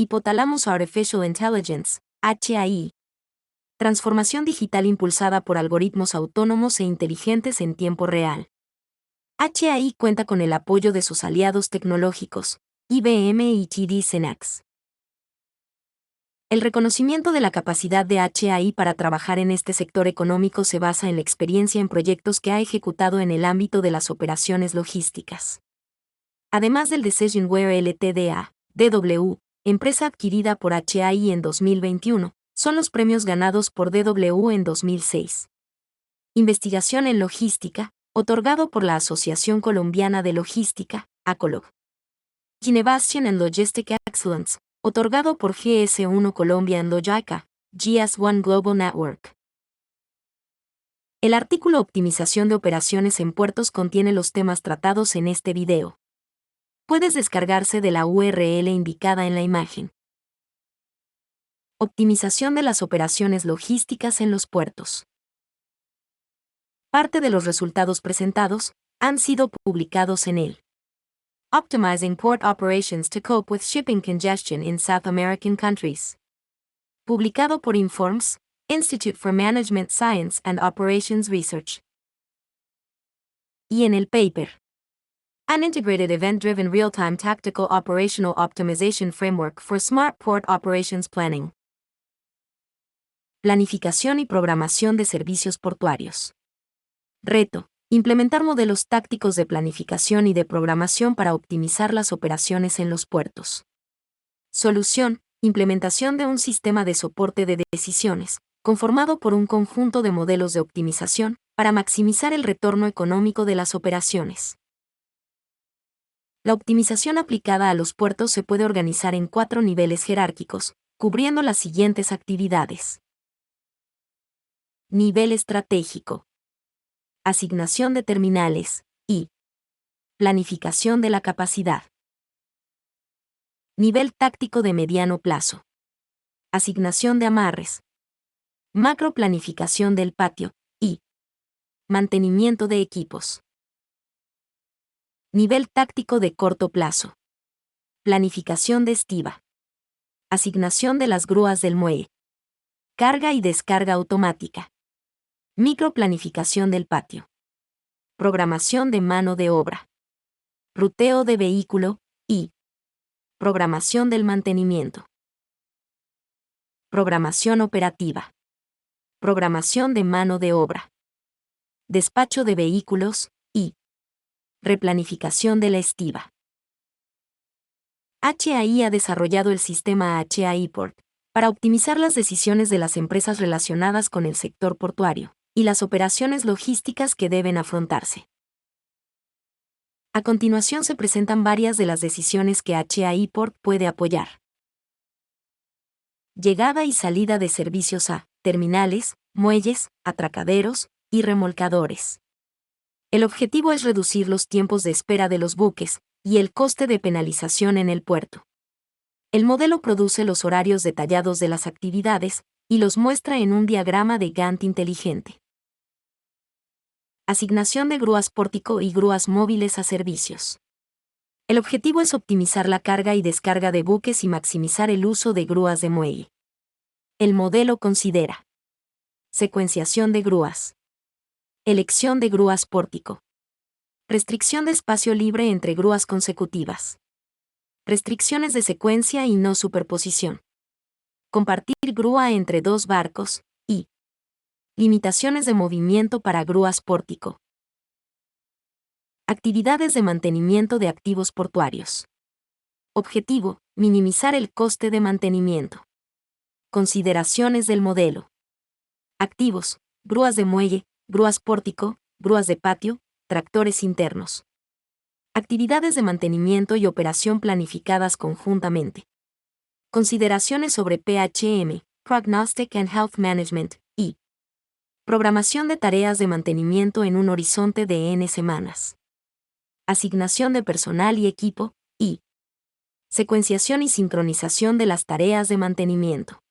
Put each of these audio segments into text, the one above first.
Hipotálamos Artificial Intelligence, HAI. Transformación digital impulsada por algoritmos autónomos e inteligentes en tiempo real. HAI cuenta con el apoyo de sus aliados tecnológicos, IBM y TD SYNNEX. El reconocimiento de la capacidad de HAI para trabajar en este sector económico se basa en la experiencia en proyectos que ha ejecutado en el ámbito de las operaciones logísticas. Además del Decisionware Ltda, DW, empresa adquirida por HAI en 2021, son los premios ganados por DW en 2006. Investigación en logística, otorgado por la Asociación Colombiana de Logística, ACOLOG. Innovation and Logistic Excellence, otorgado por GS1 Colombia en Logica, GS1 Global Network. El artículo Optimización de operaciones en puertos contiene los temas tratados en este video. Puedes descargarse de la URL indicada en la imagen. Optimización de las operaciones logísticas en los puertos. Parte de los resultados presentados han sido publicados en el Optimizing Port Operations to Cope with Shipping Congestion in South American Countries, publicado por Informs, Institute for Management Science and Operations Research. Y en el paper An Integrated Event-Driven Real-Time Tactical Operational Optimization Framework for Smart Port Operations Planning. Planificación y programación de servicios portuarios. Reto: implementar modelos tácticos de planificación y de programación para optimizar las operaciones en los puertos. Solución: implementación de un sistema de soporte de decisiones, conformado por un conjunto de modelos de optimización, para maximizar el retorno económico de las operaciones. La optimización aplicada a los puertos se puede organizar en 4 niveles jerárquicos, cubriendo las siguientes actividades. Nivel estratégico. Asignación de terminales y planificación de la capacidad. Nivel táctico de mediano plazo. Asignación de amarres. Macroplanificación del patio y mantenimiento de equipos. Nivel táctico de corto plazo. Planificación de estiba. Asignación de las grúas del muelle. Carga y descarga automática. Microplanificación del patio. Programación de mano de obra. Ruteo de vehículo y programación del mantenimiento. Programación operativa. Programación de mano de obra. Despacho de vehículos y replanificación de la estiba. HAI ha desarrollado el sistema HAI Port para optimizar las decisiones de las empresas relacionadas con el sector portuario y las operaciones logísticas que deben afrontarse. A continuación se presentan varias de las decisiones que HAI Port puede apoyar. Llegada y salida de servicios a terminales, muelles, atracaderos y remolcadores. El objetivo es reducir los tiempos de espera de los buques y el coste de penalización en el puerto. El modelo produce los horarios detallados de las actividades y los muestra en un diagrama de Gantt inteligente. Asignación de grúas pórtico y grúas móviles a servicios. El objetivo es optimizar la carga y descarga de buques y maximizar el uso de grúas de muelle. El modelo considera secuenciación de grúas. Elección de grúas pórtico. Restricción de espacio libre entre grúas consecutivas. Restricciones de secuencia y no superposición. Compartir grúa entre 2 barcos y limitaciones de movimiento para grúas pórtico. Actividades de mantenimiento de activos portuarios. Objetivo: minimizar el coste de mantenimiento. Consideraciones del modelo. Activos: grúas de muelle, grúas pórtico, grúas de patio, tractores internos. Actividades de mantenimiento y operación planificadas conjuntamente. Consideraciones sobre PHM, Prognostic and Health Management, y programación de tareas de mantenimiento en un horizonte de N semanas. Asignación de personal y equipo, y secuenciación y sincronización de las tareas de mantenimiento.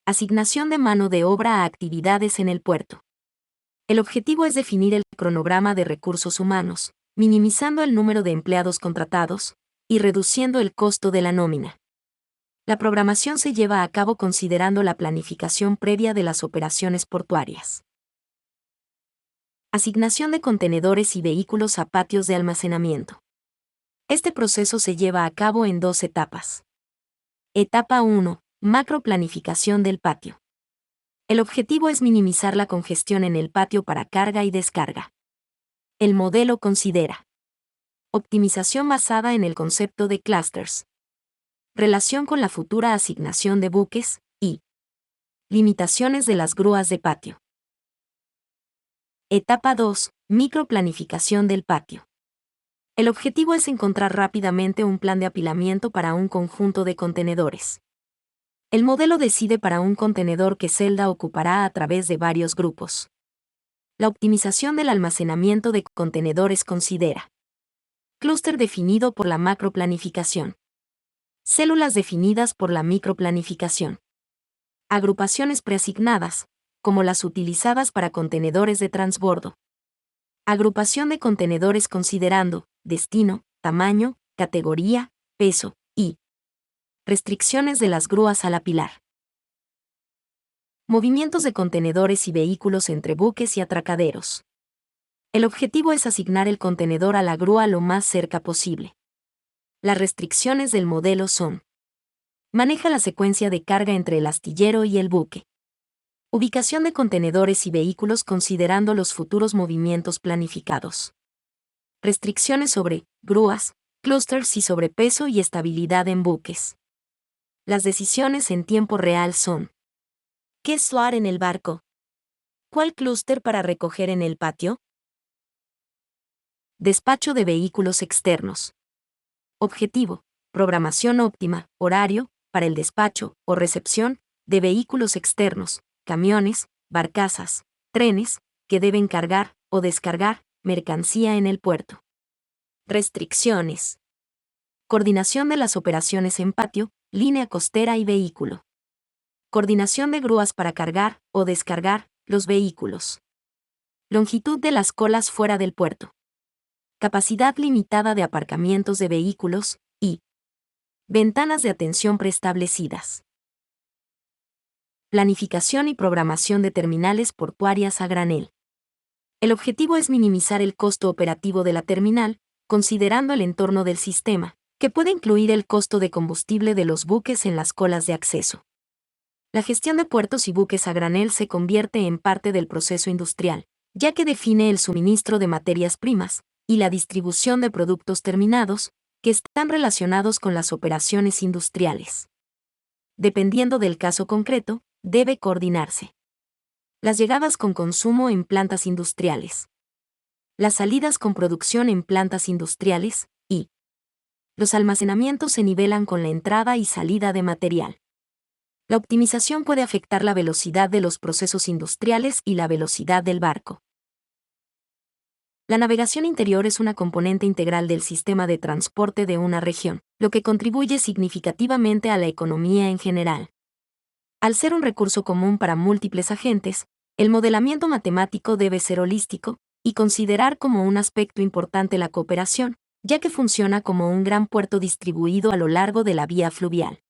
Asignación de mano de obra a actividades en el puerto. El objetivo es definir el cronograma de recursos humanos, minimizando el número de empleados contratados, y reduciendo el costo de la nómina. La programación se lleva a cabo considerando la planificación previa de las operaciones portuarias. Asignación de contenedores y vehículos a patios de almacenamiento. Este proceso se lleva a cabo en 2 etapas. Etapa 1. Macroplanificación del patio. El objetivo es minimizar la congestión en el patio para carga y descarga. El modelo considera optimización basada en el concepto de clusters, relación con la futura asignación de buques y limitaciones de las grúas de patio. Etapa 2. Microplanificación del patio. El objetivo es encontrar rápidamente un plan de apilamiento para un conjunto de contenedores. El modelo decide para un contenedor qué celda ocupará a través de varios grupos. La optimización del almacenamiento de contenedores considera clúster definido por la macroplanificación, células definidas por la microplanificación, agrupaciones preasignadas, como las utilizadas para contenedores de transbordo, agrupación de contenedores considerando destino, tamaño, categoría, peso y restricciones de las grúas al apilar. Movimientos de contenedores y vehículos entre buques y atracaderos. El objetivo es asignar el contenedor a la grúa lo más cerca posible. Las restricciones del modelo son: maneja la secuencia de carga entre el astillero y el buque. Ubicación de contenedores y vehículos considerando los futuros movimientos planificados. Restricciones sobre grúas, clústeres y sobre peso y estabilidad en buques. Las decisiones en tiempo real son: ¿qué slot en el barco? ¿Cuál clúster para recoger en el patio? Despacho de vehículos externos. Objetivo: programación óptima, horario, para el despacho o recepción de vehículos externos, camiones, barcazas, trenes, que deben cargar o descargar mercancía en el puerto. Restricciones. Coordinación de las operaciones en patio, línea costera y vehículo. Coordinación de grúas para cargar o descargar los vehículos. Longitud de las colas fuera del puerto. Capacidad limitada de aparcamientos de vehículos y ventanas de atención preestablecidas. Planificación y programación de terminales portuarias a granel. El objetivo es minimizar el costo operativo de la terminal, considerando el entorno del sistema, que puede incluir el costo de combustible de los buques en las colas de acceso. La gestión de puertos y buques a granel se convierte en parte del proceso industrial, ya que define el suministro de materias primas y la distribución de productos terminados, que están relacionados con las operaciones industriales. Dependiendo del caso concreto, debe coordinarse las llegadas con consumo en plantas industriales, las salidas con producción en plantas industriales, y los almacenamientos se nivelan con la entrada y salida de material. La optimización puede afectar la velocidad de los procesos industriales y la velocidad del barco. La navegación interior es una componente integral del sistema de transporte de una región, lo que contribuye significativamente a la economía en general. Al ser un recurso común para múltiples agentes, el modelamiento matemático debe ser holístico y considerar como un aspecto importante la cooperación, ya que funciona como un gran puerto distribuido a lo largo de la vía fluvial.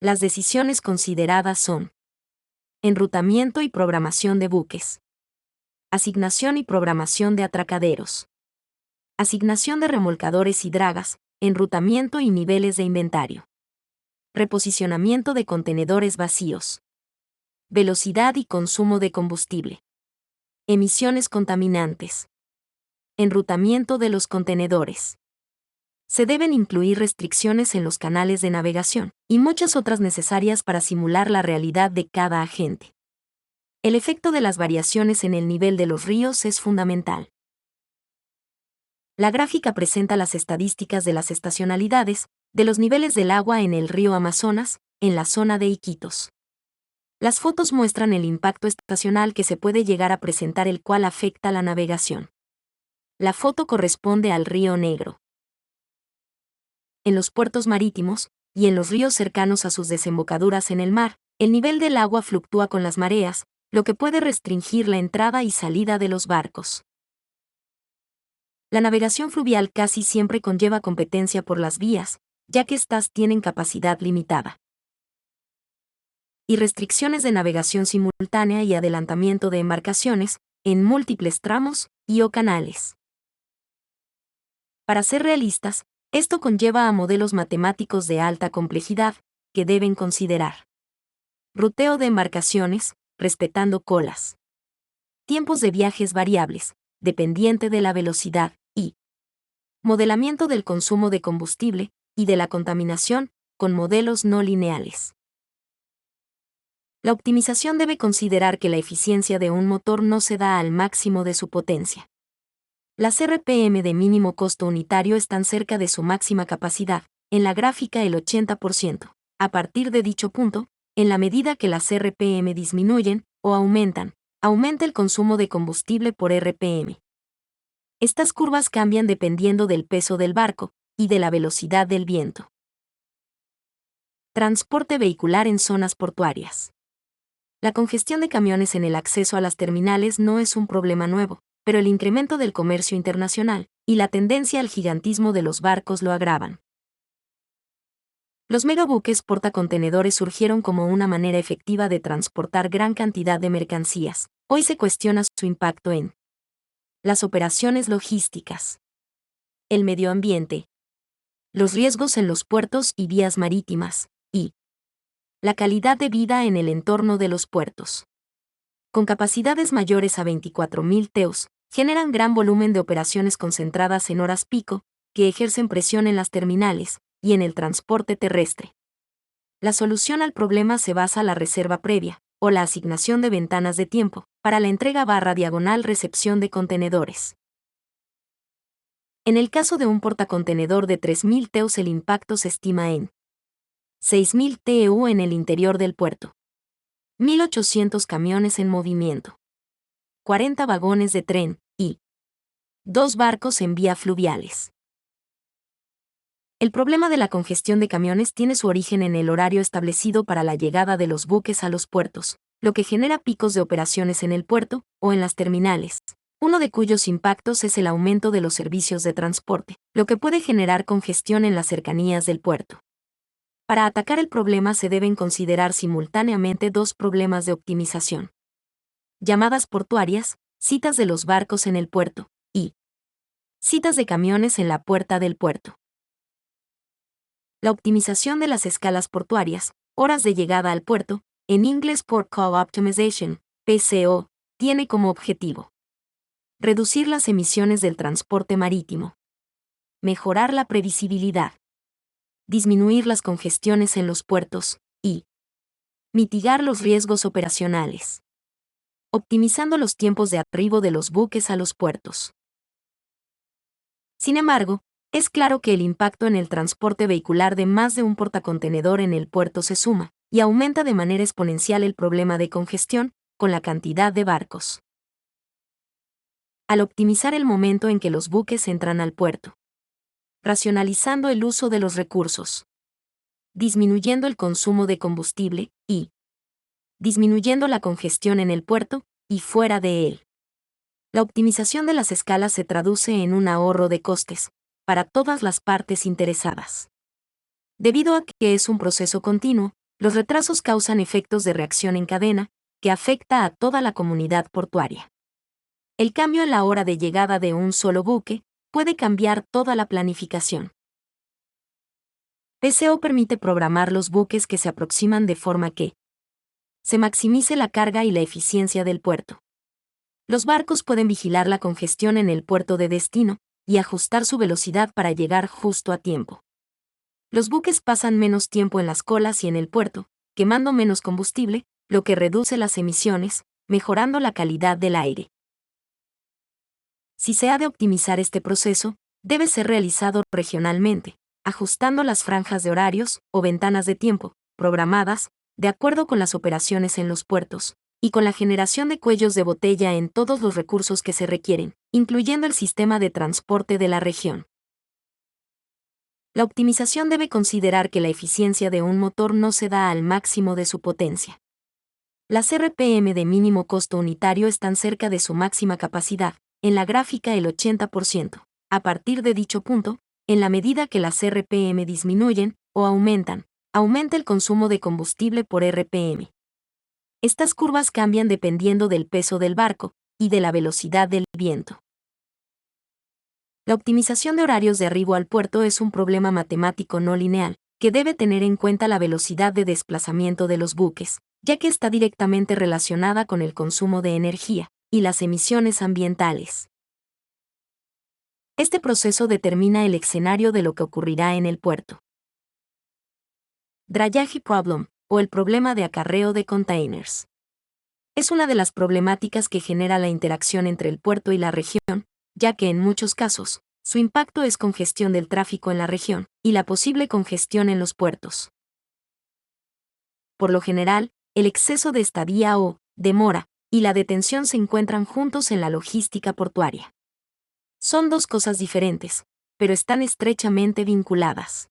Las decisiones consideradas son: enrutamiento y programación de buques, asignación y programación de atracaderos, asignación de remolcadores y dragas, enrutamiento y niveles de inventario, reposicionamiento de contenedores vacíos, velocidad y consumo de combustible, emisiones contaminantes, enrutamiento de los contenedores. Se deben incluir restricciones en los canales de navegación y muchas otras necesarias para simular la realidad de cada agente. El efecto de las variaciones en el nivel de los ríos es fundamental. La gráfica presenta las estadísticas de las estacionalidades de los niveles del agua en el río Amazonas, en la zona de Iquitos. Las fotos muestran el impacto estacional que se puede llegar a presentar, el cual afecta la navegación. La foto corresponde al río Negro. En los puertos marítimos y en los ríos cercanos a sus desembocaduras en el mar, el nivel del agua fluctúa con las mareas, lo que puede restringir la entrada y salida de los barcos. La navegación fluvial casi siempre conlleva competencia por las vías, ya que éstas tienen capacidad limitada. Y restricciones de navegación simultánea y adelantamiento de embarcaciones, en múltiples tramos y/o canales. Para ser realistas, esto conlleva a modelos matemáticos de alta complejidad, que deben considerar ruteo de embarcaciones, respetando colas, tiempos de viajes variables, dependiente de la velocidad, y modelamiento del consumo de combustible y de la contaminación, con modelos no lineales. La optimización debe considerar que la eficiencia de un motor no se da al máximo de su potencia. Las RPM de mínimo costo unitario están cerca de su máxima capacidad, en la gráfica el 80%. A partir de dicho punto, en la medida que las RPM disminuyen o aumentan, aumenta el consumo de combustible por RPM. Estas curvas cambian dependiendo del peso del barco y de la velocidad del viento. Transporte vehicular en zonas portuarias. La congestión de camiones en el acceso a las terminales no es un problema nuevo, pero el incremento del comercio internacional y la tendencia al gigantismo de los barcos lo agravan. Los megabuques portacontenedores surgieron como una manera efectiva de transportar gran cantidad de mercancías. Hoy se cuestiona su impacto en las operaciones logísticas, el medio ambiente, los riesgos en los puertos y vías marítimas, y la calidad de vida en el entorno de los puertos. Con capacidades mayores a 24.000 TEUs, generan gran volumen de operaciones concentradas en horas pico, que ejercen presión en las terminales y en el transporte terrestre. La solución al problema se basa en la reserva previa, o la asignación de ventanas de tiempo, para la entrega/recepción de contenedores. En el caso de un portacontenedor de 3.000 TEUs el impacto se estima en 6.000 TEU en el interior del puerto, 1.800 camiones en movimiento, 40 vagones de tren, y 2 barcos en vía fluviales. El problema de la congestión de camiones tiene su origen en el horario establecido para la llegada de los buques a los puertos, lo que genera picos de operaciones en el puerto o en las terminales, uno de cuyos impactos es el aumento de los servicios de transporte, lo que puede generar congestión en las cercanías del puerto. Para atacar el problema se deben considerar simultáneamente dos problemas de optimización: llamadas portuarias, citas de los barcos en el puerto, y citas de camiones en la puerta del puerto. La optimización de las escalas portuarias, horas de llegada al puerto, en inglés Port Call Optimization, PCO, tiene como objetivo reducir las emisiones del transporte marítimo, mejorar la previsibilidad, disminuir las congestiones en los puertos, y mitigar los riesgos operacionales, optimizando los tiempos de arribo de los buques a los puertos. Sin embargo, es claro que el impacto en el transporte vehicular de más de un portacontenedor en el puerto se suma, y aumenta de manera exponencial el problema de congestión, con la cantidad de barcos. Al optimizar el momento en que los buques entran al puerto, racionalizando el uso de los recursos, disminuyendo el consumo de combustible, y disminuyendo la congestión en el puerto y fuera de él. La optimización de las escalas se traduce en un ahorro de costes para todas las partes interesadas. Debido a que es un proceso continuo, los retrasos causan efectos de reacción en cadena que afecta a toda la comunidad portuaria. El cambio en la hora de llegada de un solo buque puede cambiar toda la planificación. PCO permite programar los buques que se aproximan de forma que se maximice la carga y la eficiencia del puerto. Los barcos pueden vigilar la congestión en el puerto de destino y ajustar su velocidad para llegar justo a tiempo. Los buques pasan menos tiempo en las colas y en el puerto, quemando menos combustible, lo que reduce las emisiones, mejorando la calidad del aire. Si se ha de optimizar este proceso, debe ser realizado regionalmente, ajustando las franjas de horarios o ventanas de tiempo, programadas, de acuerdo con las operaciones en los puertos, y con la generación de cuellos de botella en todos los recursos que se requieren, incluyendo el sistema de transporte de la región. La optimización debe considerar que la eficiencia de un motor no se da al máximo de su potencia. Las RPM de mínimo costo unitario están cerca de su máxima capacidad, en la gráfica el 80%. A partir de dicho punto, en la medida que las RPM disminuyen o aumentan, aumenta el consumo de combustible por RPM. Estas curvas cambian dependiendo del peso del barco y de la velocidad del viento. La optimización de horarios de arribo al puerto es un problema matemático no lineal, que debe tener en cuenta la velocidad de desplazamiento de los buques, ya que está directamente relacionada con el consumo de energía y las emisiones ambientales. Este proceso determina el escenario de lo que ocurrirá en el puerto. Drayage Problem, o el problema de acarreo de containers. Es una de las problemáticas que genera la interacción entre el puerto y la región, ya que en muchos casos, su impacto es congestión del tráfico en la región y la posible congestión en los puertos. Por lo general, el exceso de estadía o demora y la detención se encuentran juntos en la logística portuaria. Son dos cosas diferentes, pero están estrechamente vinculadas.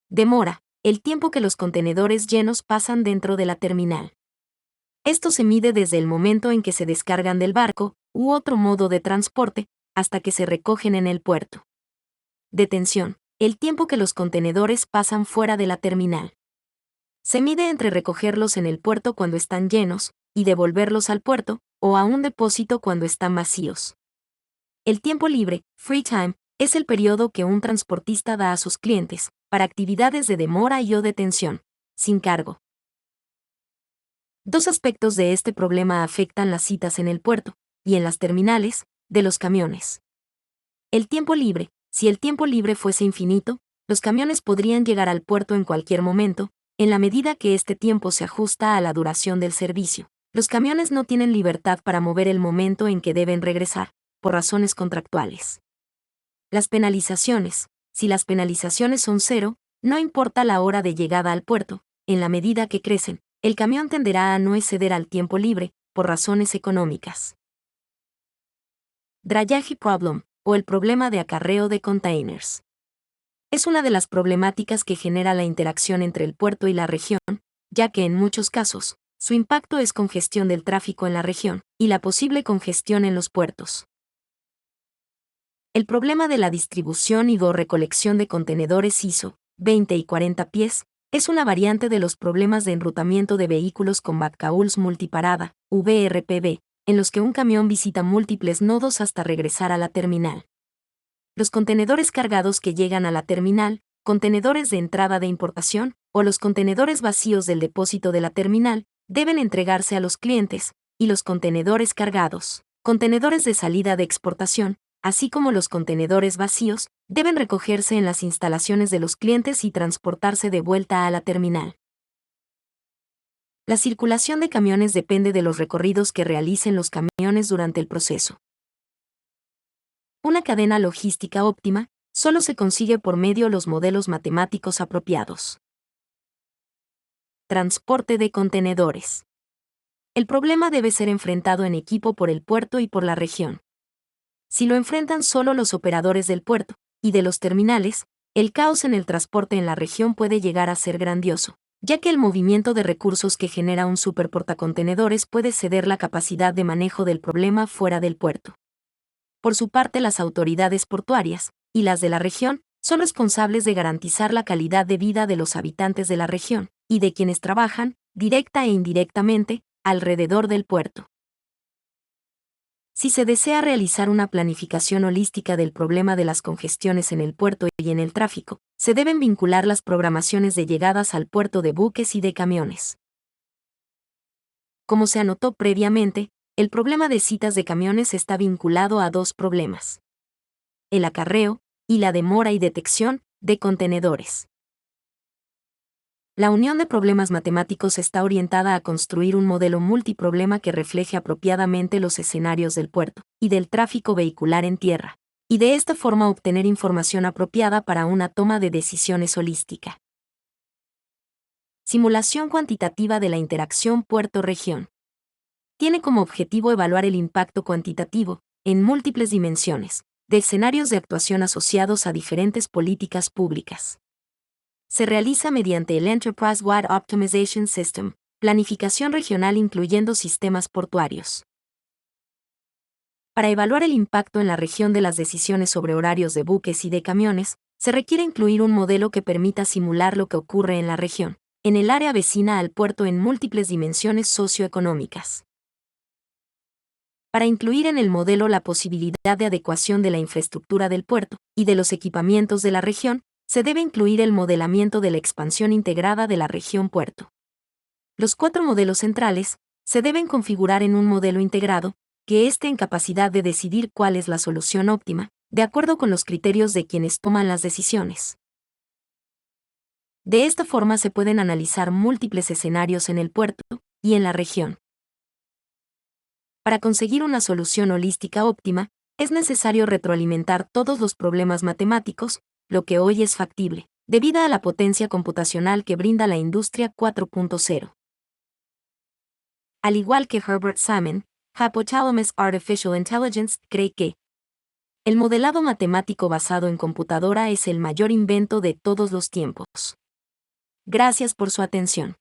Demora, el tiempo que los contenedores llenos pasan dentro de la terminal. Esto se mide desde el momento en que se descargan del barco u otro modo de transporte hasta que se recogen en el puerto. Detención, el tiempo que los contenedores pasan fuera de la terminal. Se mide entre recogerlos en el puerto cuando están llenos y devolverlos al puerto o a un depósito cuando están vacíos. El tiempo libre, free time, es el periodo que un transportista da a sus clientes para actividades de demora y o detención, sin cargo. Dos aspectos de este problema afectan las citas en el puerto y en las terminales de los camiones. El tiempo libre. Si el tiempo libre fuese infinito, los camiones podrían llegar al puerto en cualquier momento, en la medida que este tiempo se ajusta a la duración del servicio. Los camiones no tienen libertad para mover el momento en que deben regresar, por razones contractuales. Las penalizaciones. Si las penalizaciones son cero, no importa la hora de llegada al puerto, en la medida que crecen, el camión tenderá a no exceder al tiempo libre, por razones económicas. Drayage Problem, o el problema de acarreo de containers. Es una de las problemáticas que genera la interacción entre el puerto y la región, ya que en muchos casos, su impacto es congestión del tráfico en la región y la posible congestión en los puertos. El problema de la distribución y o recolección de contenedores ISO, 20 y 40 pies, es una variante de los problemas de enrutamiento de vehículos con backhauls multiparada, VRPV, en los que un camión visita múltiples nodos hasta regresar a la terminal. Los contenedores cargados que llegan a la terminal, contenedores de entrada de importación, o los contenedores vacíos del depósito de la terminal, deben entregarse a los clientes, y los contenedores cargados, contenedores de salida de exportación, así como los contenedores vacíos, deben recogerse en las instalaciones de los clientes y transportarse de vuelta a la terminal. La circulación de camiones depende de los recorridos que realicen los camiones durante el proceso. Una cadena logística óptima solo se consigue por medio de los modelos matemáticos apropiados. Transporte de contenedores. El problema debe ser enfrentado en equipo por el puerto y por la región. Si lo enfrentan solo los operadores del puerto y de los terminales, el caos en el transporte en la región puede llegar a ser grandioso, ya que el movimiento de recursos que genera un superportacontenedores puede ceder la capacidad de manejo del problema fuera del puerto. Por su parte, las autoridades portuarias y las de la región son responsables de garantizar la calidad de vida de los habitantes de la región y de quienes trabajan, directa e indirectamente, alrededor del puerto. Si se desea realizar una planificación holística del problema de las congestiones en el puerto y en el tráfico, se deben vincular las programaciones de llegadas al puerto de buques y de camiones. Como se anotó previamente, el problema de citas de camiones está vinculado a dos problemas: el acarreo y la demora y detección de contenedores. La unión de problemas matemáticos está orientada a construir un modelo multiproblema que refleje apropiadamente los escenarios del puerto y del tráfico vehicular en tierra, y de esta forma obtener información apropiada para una toma de decisiones holística. Simulación cuantitativa de la interacción puerto-región. Tiene como objetivo evaluar el impacto cuantitativo, en múltiples dimensiones, de escenarios de actuación asociados a diferentes políticas públicas. Se realiza mediante el Enterprise-Wide Optimization System, planificación regional incluyendo sistemas portuarios. Para evaluar el impacto en la región de las decisiones sobre horarios de buques y de camiones, se requiere incluir un modelo que permita simular lo que ocurre en la región, en el área vecina al puerto en múltiples dimensiones socioeconómicas. Para incluir en el modelo la posibilidad de adecuación de la infraestructura del puerto y de los equipamientos de la región, se debe incluir el modelamiento de la expansión integrada de la región puerto. Los 4 modelos centrales se deben configurar en un modelo integrado, que esté en capacidad de decidir cuál es la solución óptima, de acuerdo con los criterios de quienes toman las decisiones. De esta forma se pueden analizar múltiples escenarios en el puerto y en la región. Para conseguir una solución holística óptima, es necesario retroalimentar todos los problemas matemáticos, lo que hoy es factible, debido a la potencia computacional que brinda la industria 4.0. Al igual que Herbert Salmon, Hypothalamus Artificial Intelligence cree que el modelado matemático basado en computadora es el mayor invento de todos los tiempos. Gracias por su atención.